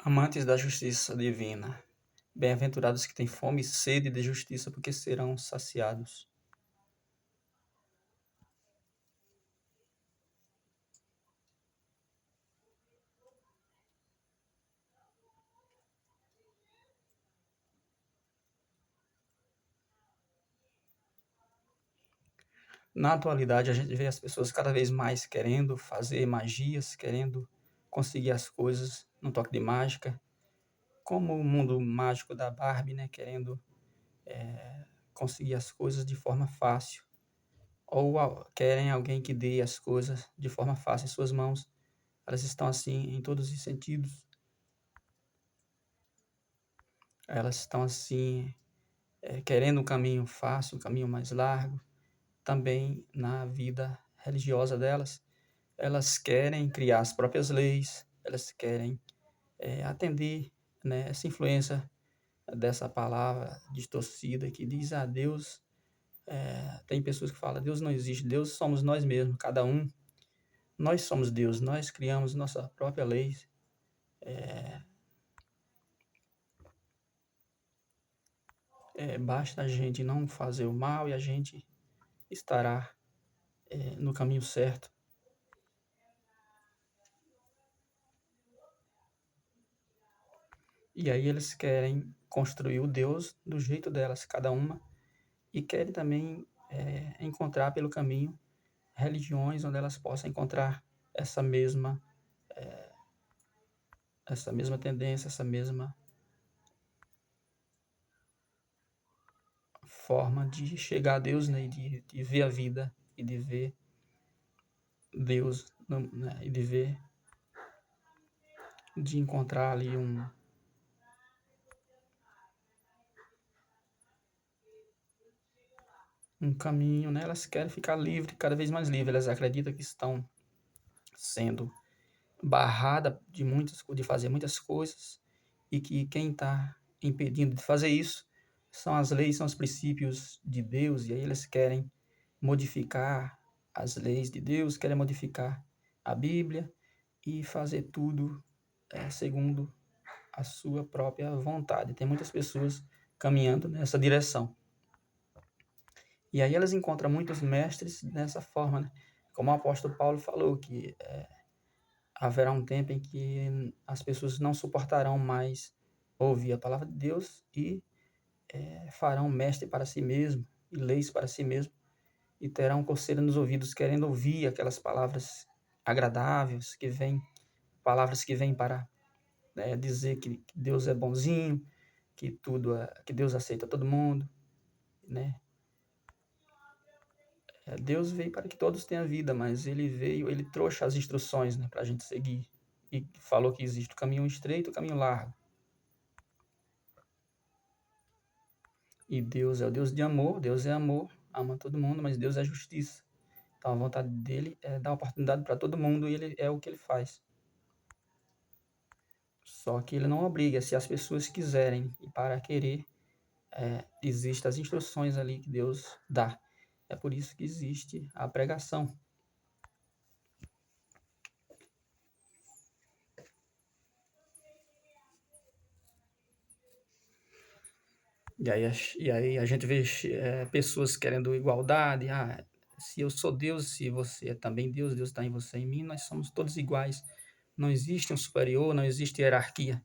Amantes da justiça divina, bem-aventurados que têm fome e sede de justiça, porque serão saciados. Na atualidade, a gente vê as pessoas cada vez mais querendo fazer magias, querendo conseguir as coisas no toque de mágica, como o mundo mágico da Barbie, né? Querendo conseguir as coisas de forma fácil, ou querem alguém que dê as coisas de forma fácil em suas mãos. Elas estão assim em todos os sentidos. Elas estão assim querendo um caminho fácil, um caminho mais largo. Também na vida religiosa delas, elas querem criar as próprias leis, elas querem atender, né, essa influência dessa palavra distorcida que diz a Deus. Tem pessoas que falam, Deus não existe, Deus somos nós mesmos, cada um. Nós somos Deus, nós criamos nossa própria lei. Basta a gente não fazer o mal e a gente estará no caminho certo. E aí eles querem construir o Deus do jeito delas, cada uma, e querem também encontrar pelo caminho religiões onde elas possam encontrar essa mesma, essa mesma tendência, essa mesma forma de chegar a Deus, né, e de ver a vida e de ver Deus, né, e de encontrar ali um caminho, né? Elas querem ficar livre, cada vez mais livre. Elas acreditam que estão sendo barrada de fazer muitas coisas e que quem está impedindo de fazer isso são as leis, são os princípios de Deus, e aí eles querem modificar as leis de Deus, querem modificar a Bíblia e fazer tudo segundo a sua própria vontade. Tem muitas pessoas caminhando nessa direção. E aí elas encontram muitos mestres dessa forma, né? Como o apóstolo Paulo falou, que haverá um tempo em que as pessoas não suportarão mais ouvir a palavra de Deus e farão mestre para si mesmo e leis para si mesmo e terão coceira nos ouvidos querendo ouvir aquelas palavras agradáveis palavras que vêm para dizer que Deus é bonzinho, que Deus aceita todo mundo, né? Deus veio para que todos tenham vida, mas ele trouxe as instruções, né, para a gente seguir e falou que existe o caminho estreito e o caminho largo. E Deus é o Deus de amor, Deus é amor, ama todo mundo, mas Deus é justiça. Então a vontade dele é dar oportunidade para todo mundo e ele é o que ele faz. Só que ele não obriga, se as pessoas quiserem e para querer, existem as instruções ali que Deus dá. É por isso que existe a pregação. E aí a gente vê pessoas querendo igualdade. Se eu sou Deus, se você é também Deus, Deus está em você e em mim, nós somos todos iguais. Não existe um superior, não existe hierarquia.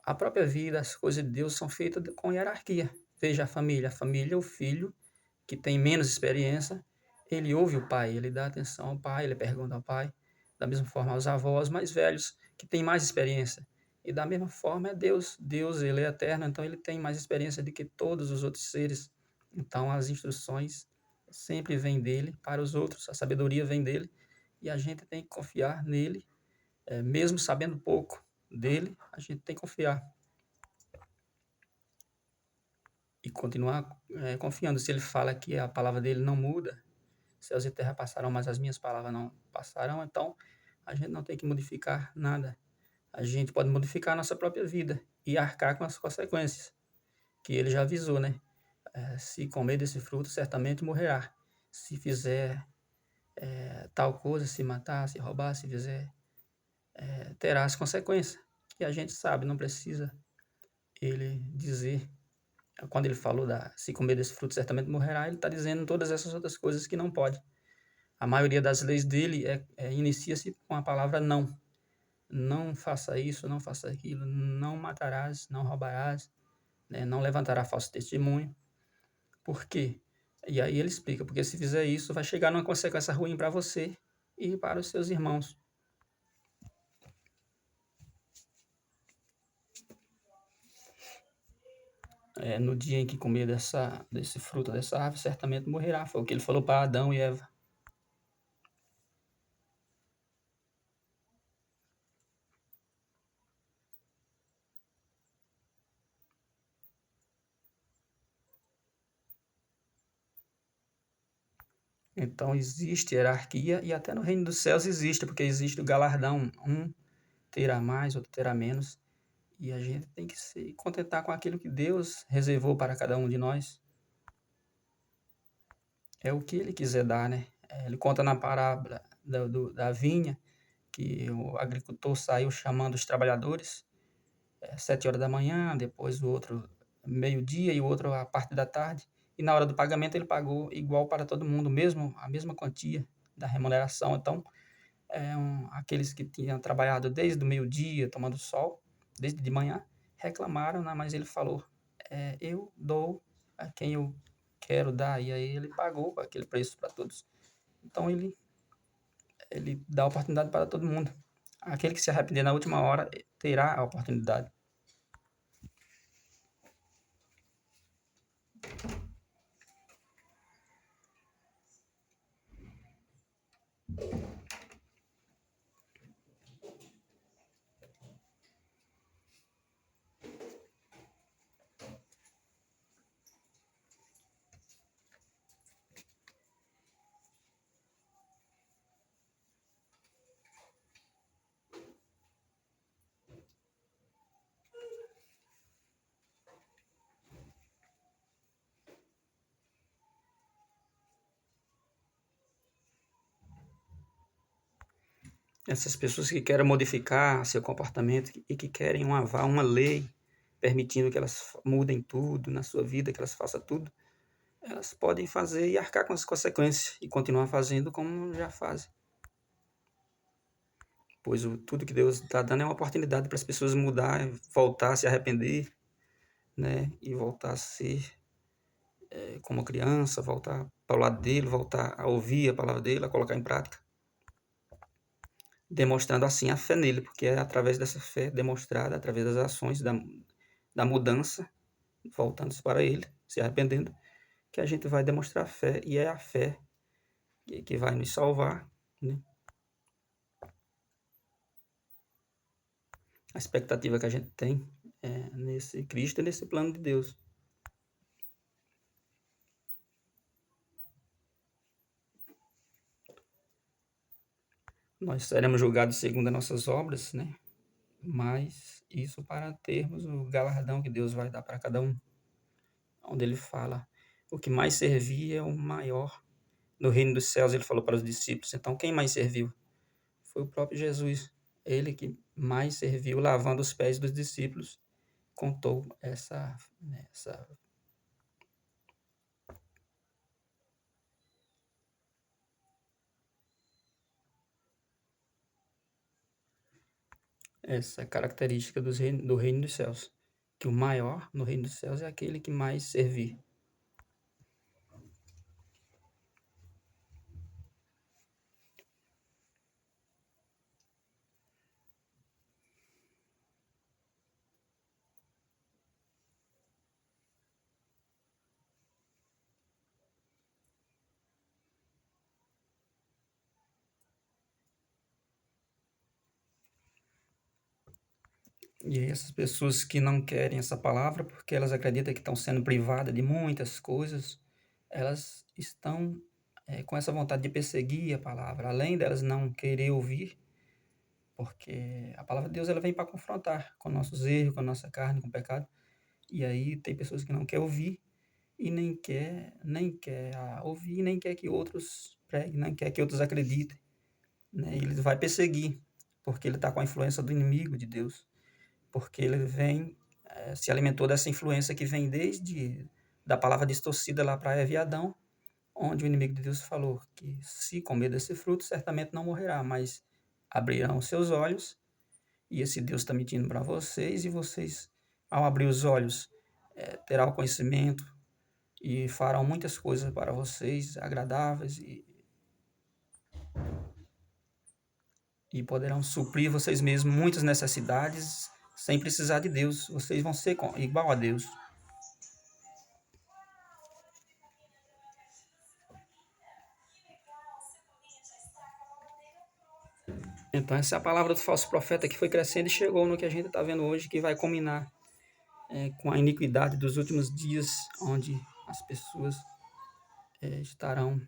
A própria vida, as coisas de Deus são feitas com hierarquia. Veja a família, o filho, que tem menos experiência, ele ouve o pai, ele dá atenção ao pai, ele pergunta ao pai. Da mesma forma, aos avós mais velhos, que têm mais experiência. E da mesma forma é Deus. Deus, ele é eterno, então ele tem mais experiência do que todos os outros seres. Então as instruções sempre vêm dele para os outros, a sabedoria vem dele, e a gente tem que confiar nele, mesmo sabendo pouco dele, a gente tem que confiar. E continuar confiando. Se ele fala que a palavra dele não muda, céus e terra passarão, mas as minhas palavras não passarão, então a gente não tem que modificar nada. A gente pode modificar a nossa própria vida e arcar com as consequências, que ele já avisou, né? Se comer desse fruto, certamente morrerá. Se fizer tal coisa, se matar, se roubar, se fizer, terá as consequências. E a gente sabe, não precisa ele dizer, quando ele falou se comer desse fruto certamente morrerá, ele está dizendo todas essas outras coisas que não pode. A maioria das leis dele inicia-se com a palavra não. Não faça isso, não faça aquilo, não matarás, não roubarás, né? Não levantará falso testemunho. Por quê? E aí ele explica, porque se fizer isso, vai chegar numa consequência ruim para você e para os seus irmãos. No dia em que comer desse fruto, dessa árvore, certamente morrerá. Foi o que ele falou para Adão e Eva. Então existe hierarquia e até no reino dos céus existe, porque existe o galardão. Um terá mais, outro terá menos. E a gente tem que se contentar com aquilo que Deus reservou para cada um de nós. É o que ele quiser dar, né? Ele conta na parábola da vinha, que o agricultor saiu chamando os trabalhadores, 7 horas da manhã, depois o outro meio-dia e o outro a parte da tarde. E na hora do pagamento ele pagou igual para todo mundo, mesmo a mesma quantia da remuneração. Então, aqueles que tinham trabalhado desde o meio-dia, tomando sol, desde de manhã, reclamaram, né? Mas ele falou, eu dou a quem eu quero dar. E aí ele pagou aquele preço para todos. Então ele dá oportunidade para todo mundo. Aquele que se arrepender na última hora terá a oportunidade. Essas pessoas que querem modificar seu comportamento e que querem uma lei permitindo que elas mudem tudo na sua vida, que elas façam tudo, elas podem fazer e arcar com as consequências e continuar fazendo como já fazem. Pois tudo que Deus está dando é uma oportunidade para as pessoas mudar, voltar a se arrepender, né? E voltar a ser como criança, voltar para o lado dele, voltar a ouvir a palavra dele, a colocar em prática. Demonstrando assim a fé nele, porque é através dessa fé demonstrada, através das ações da mudança, voltando-se para ele, se arrependendo, que a gente vai demonstrar fé, e é a fé que vai nos salvar, né? A expectativa que a gente tem nesse Cristo e nesse plano de Deus. Nós seremos julgados segundo as nossas obras, né? Mas isso para termos o galardão que Deus vai dar para cada um. Onde ele fala, o que mais servir é o maior. No reino dos céus ele falou para os discípulos. Então quem mais serviu? Foi o próprio Jesus. Ele que mais serviu lavando os pés dos discípulos. Contou essa característica do reino dos céus. Que o maior no reino dos céus é aquele que mais servir. E aí essas pessoas que não querem essa palavra, porque elas acreditam que estão sendo privadas de muitas coisas, elas estão com essa vontade de perseguir a palavra, além delas não querer ouvir, porque a palavra de Deus ela vem para confrontar com nossos erros, com a nossa carne, com o pecado. E aí tem pessoas que não querem ouvir e nem quer ouvir, nem quer que outros preguem, nem quer que outros acreditem, né? E ele vai perseguir, porque ele está com a influência do inimigo de Deus. porque ele vem, se alimentou dessa influência que vem da palavra distorcida lá para Eva e Adão, onde o inimigo de Deus falou que se comer desse fruto, certamente não morrerá, mas abrirão os seus olhos, e esse Deus está mentindo para vocês, e vocês, ao abrir os olhos, terão o conhecimento e farão muitas coisas para vocês agradáveis e poderão suprir vocês mesmos muitas necessidades sem precisar de Deus. Vocês vão ser igual a Deus. Então, essa é a palavra do falso profeta que foi crescendo e chegou no que a gente está vendo hoje, que vai culminar com a iniquidade dos últimos dias, onde as pessoas estarão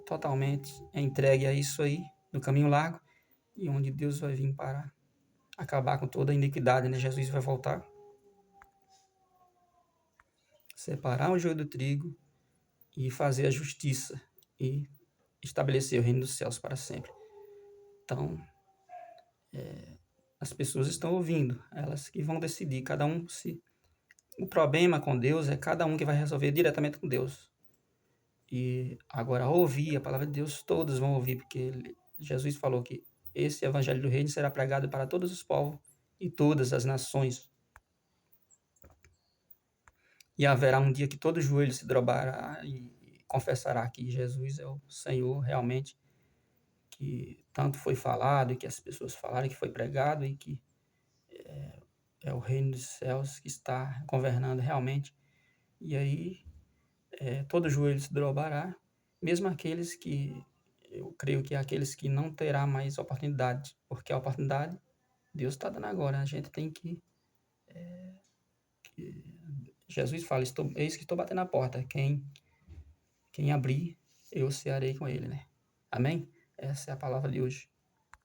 totalmente entregues a isso aí, no caminho largo, e onde Deus vai vir para acabar com toda a iniquidade, né? Jesus vai voltar, separar o joio do trigo e fazer a justiça e estabelecer o reino dos céus para sempre. Então, as pessoas estão ouvindo, elas que vão decidir, cada um se... O problema com Deus é cada um que vai resolver diretamente com Deus. E agora, ouvir a palavra de Deus, todos vão ouvir, porque Jesus falou que esse evangelho do reino será pregado para todos os povos e todas as nações. E haverá um dia que todo joelho se dobrará e confessará que Jesus é o Senhor realmente, que tanto foi falado e que as pessoas falaram, que foi pregado e que é o reino dos céus que está governando realmente. E aí todo joelho se dobrará, mesmo aqueles que, eu creio que aqueles que não terá mais oportunidade, porque a oportunidade Deus está dando agora, a gente tem que Jesus fala, eis que estou batendo na porta, quem abrir, eu cearei com ele, né? Amém? Essa é a palavra de hoje.